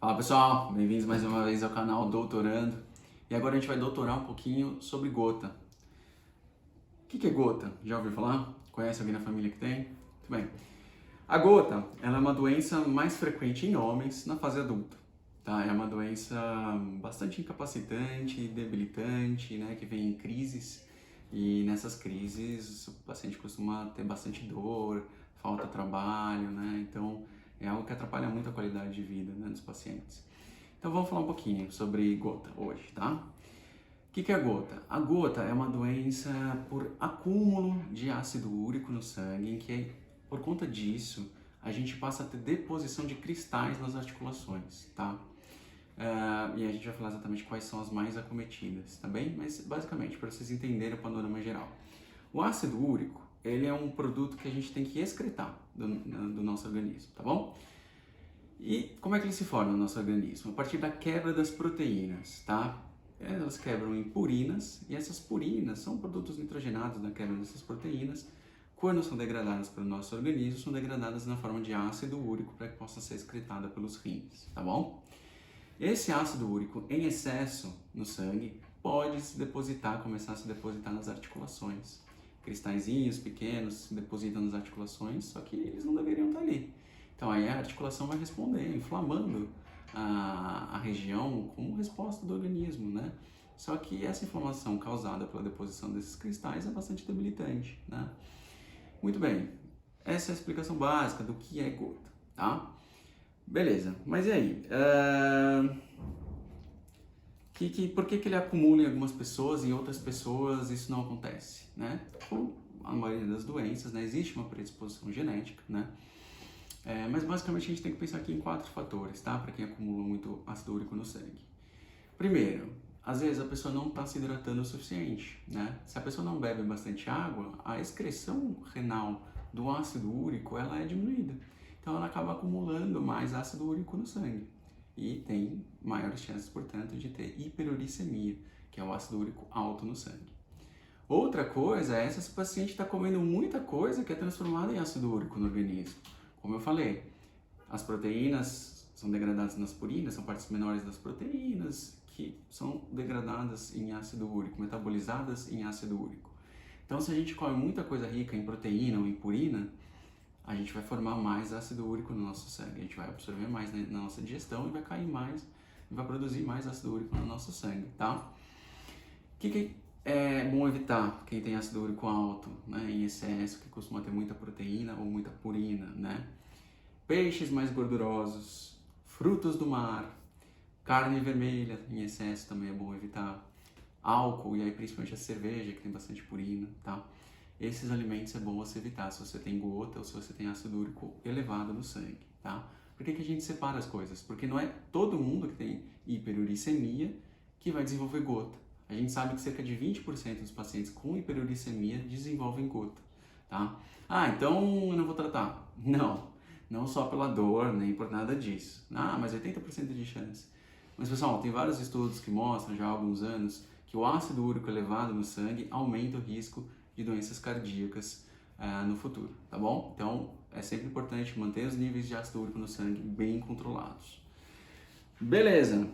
Fala pessoal, bem-vindos mais uma vez ao canal Doutorando. E agora a gente vai doutorar um pouquinho sobre gota. O que é gota? Já ouviu falar? Conhece alguém na família que tem? Muito bem. A gota, ela é uma doença mais frequente em homens na fase adulta. Tá? É uma doença bastante incapacitante, debilitante, né? Que vem em crises. E nessas crises o paciente costuma ter bastante dor, falta de trabalho, né? Então é algo que atrapalha muito a qualidade de vida, né, dos pacientes. Então vamos falar um pouquinho sobre gota hoje, tá? O que é a gota? A gota é uma doença por acúmulo de ácido úrico no sangue, em que por conta disso a gente passa a ter deposição de cristais nas articulações, tá? E a gente vai falar exatamente quais são as mais acometidas, tá bem? Mas basicamente, para vocês entenderem o panorama geral. O ácido úrico, ele é um produto que a gente tem que excretar do nosso organismo, tá bom? E como é que ele se forma no nosso organismo? A partir da quebra das proteínas, tá? Elas quebram em purinas, e essas purinas são produtos nitrogenados da quebra dessas proteínas. Quando são degradadas pelo nosso organismo, são degradadas na forma de ácido úrico para que possa ser excretada pelos rins, tá bom? Esse ácido úrico em excesso no sangue pode se depositar, começar a se depositar nas articulações. Cristalzinhos pequenos se depositam nas articulações, só que eles não deveriam estar ali. Então aí a articulação vai responder, inflamando a região como resposta do organismo, né? Só que essa inflamação causada pela deposição desses cristais é bastante debilitante, né? Muito bem, essa é a explicação básica do que é gota, tá? Beleza, mas e aí? Por que ele acumula em algumas pessoas e em outras pessoas isso não acontece, né? Como a maioria das doenças, né? Existe uma predisposição genética, né? Mas basicamente a gente tem que pensar aqui em 4 fatores, tá? Para quem acumula muito ácido úrico no sangue. Primeiro, às vezes a pessoa não está se hidratando o suficiente, né? Se a pessoa não bebe bastante água, a excreção renal do ácido úrico ela é diminuída. Então ela acaba acumulando mais ácido úrico no sangue e tem maiores chances, portanto, de ter hiperuricemia, que é o ácido úrico alto no sangue. Outra coisa é se esse paciente está comendo muita coisa que é transformada em ácido úrico no organismo. Como eu falei, as proteínas são degradadas nas purinas, são partes menores das proteínas que são degradadas em ácido úrico, metabolizadas em ácido úrico. Então, se a gente come muita coisa rica em proteína ou em purina, a gente vai formar mais ácido úrico no nosso sangue, a gente vai absorver mais na nossa digestão e vai cair mais, vai produzir mais ácido úrico no nosso sangue, tá? O que é bom evitar quem tem ácido úrico alto, né, em excesso, que costuma ter muita proteína ou muita purina, né? Peixes mais gordurosos, frutos do mar, carne vermelha em excesso também é bom evitar, álcool, e aí principalmente a cerveja, que tem bastante purina, tá? Esses alimentos é bom você evitar se você tem gota ou se você tem ácido úrico elevado no sangue, tá? Por que a gente separa as coisas? Porque não é todo mundo que tem hiperuricemia que vai desenvolver gota. A gente sabe que cerca de 20% dos pacientes com hiperuricemia desenvolvem gota, tá? Então eu não vou tratar. Não só pela dor, nem por nada disso. Mas 80% de chance. Mas pessoal, tem vários estudos que mostram já há alguns anos que o ácido úrico elevado no sangue aumenta o risco de doenças cardíacas no futuro, tá bom? Então é sempre importante manter os níveis de ácido úrico no sangue bem controlados. Beleza,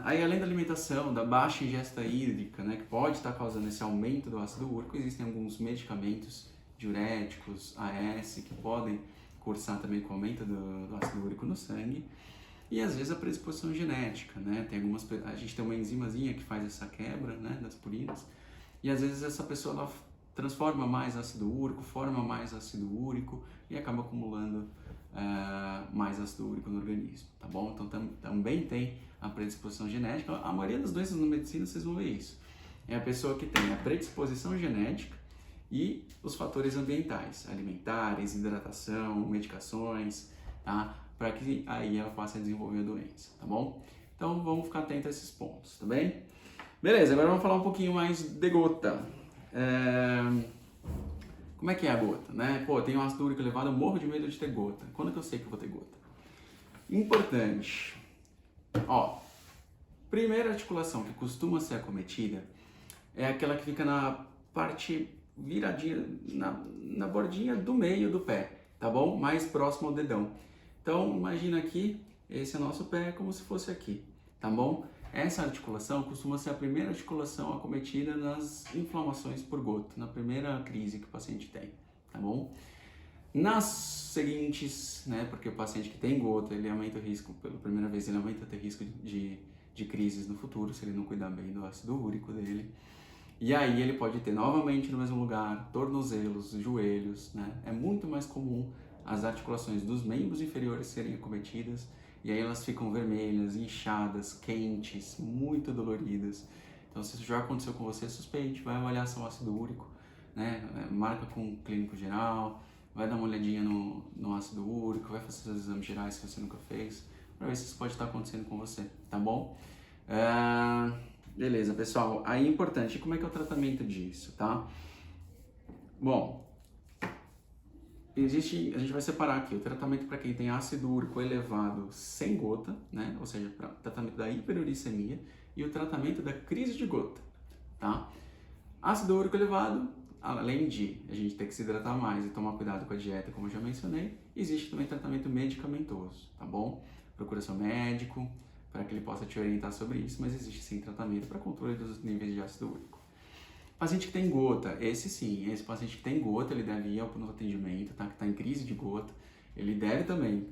aí além da alimentação, da baixa ingesta hídrica, né, que pode estar causando esse aumento do ácido úrico, existem alguns medicamentos diuréticos, AS, que podem cursar também com o aumento do ácido úrico no sangue. E às vezes a predisposição genética, né? A gente tem uma enzimazinha que faz essa quebra, né, das purinas, e às vezes essa pessoa ela transforma mais ácido úrico, forma mais ácido úrico e acaba acumulando mais ácido úrico no organismo, tá bom? Então também tem a predisposição genética. A maioria das doenças na medicina vocês vão ver isso. É a pessoa que tem a predisposição genética e os fatores ambientais, alimentares, hidratação, medicações, tá? Para que aí ela possa desenvolver a doença, tá bom? Então vamos ficar atento a esses pontos, tá bem? Beleza, agora vamos falar um pouquinho mais de gota. Como é que é a gota, né? Pô, eu tenho ácido úrico elevado, eu morro de medo de ter gota. Quando que eu sei que eu vou ter gota? Importante. Primeira articulação que costuma ser acometida é aquela que fica na parte viradinha, na bordinha do meio do pé, tá bom? Mais próximo ao dedão. Então, imagina aqui esse é o nosso pé como se fosse aqui, tá bom? Essa articulação costuma ser a primeira articulação acometida nas inflamações por gota, na primeira crise que o paciente tem, tá bom? Nas seguintes, né, porque o paciente que tem gota, ele aumenta o risco, pela primeira vez, ele aumenta o risco de crises no futuro, se ele não cuidar bem do ácido úrico dele. E aí ele pode ter novamente no mesmo lugar, tornozelos, joelhos, né? É muito mais comum as articulações dos membros inferiores serem acometidas e aí elas ficam vermelhas, inchadas, quentes, muito doloridas. Então se isso já aconteceu com você, suspeite, vai avaliar seu ácido úrico, né? Marca com o clínico geral, vai dar uma olhadinha no ácido úrico, vai fazer seus exames gerais se você nunca fez, para ver se isso pode estar acontecendo com você, tá bom? Beleza, pessoal. Aí é importante, como é que é o tratamento disso, tá? Bom, a gente vai separar aqui o tratamento para quem tem ácido úrico elevado sem gota, né? Ou seja, para tratamento da hiperuricemia e o tratamento da crise de gota, tá? Ácido úrico elevado, além de a gente ter que se hidratar mais e tomar cuidado com a dieta, como eu já mencionei, existe também tratamento medicamentoso, tá bom? Procura seu médico para que ele possa te orientar sobre isso, mas existe sim tratamento para controle dos níveis de ácido úrico. Paciente que tem gota, esse paciente que tem gota, ele deve ir ao pronto atendimento, tá? Que está em crise de gota, ele deve também,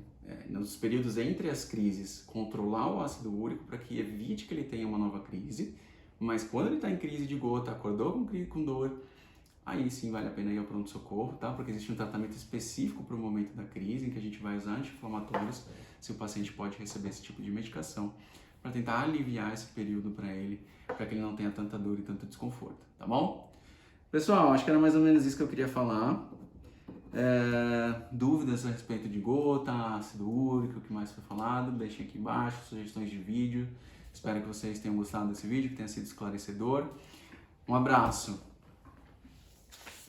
nos períodos entre as crises, controlar o ácido úrico para que evite que ele tenha uma nova crise, mas quando ele está em crise de gota, acordou com dor, aí sim vale a pena ir ao pronto-socorro, tá? Porque existe um tratamento específico para o momento da crise, em que a gente vai usar anti-inflamatórios, se o paciente pode receber esse tipo de medicação, para tentar aliviar esse período para ele, para que ele não tenha tanta dor e tanto desconforto, tá bom? Pessoal, acho que era mais ou menos isso que eu queria falar. Dúvidas a respeito de gota, ácido úrico, o que mais foi falado, deixem aqui embaixo, sugestões de vídeo. Espero que vocês tenham gostado desse vídeo, que tenha sido esclarecedor. Um abraço!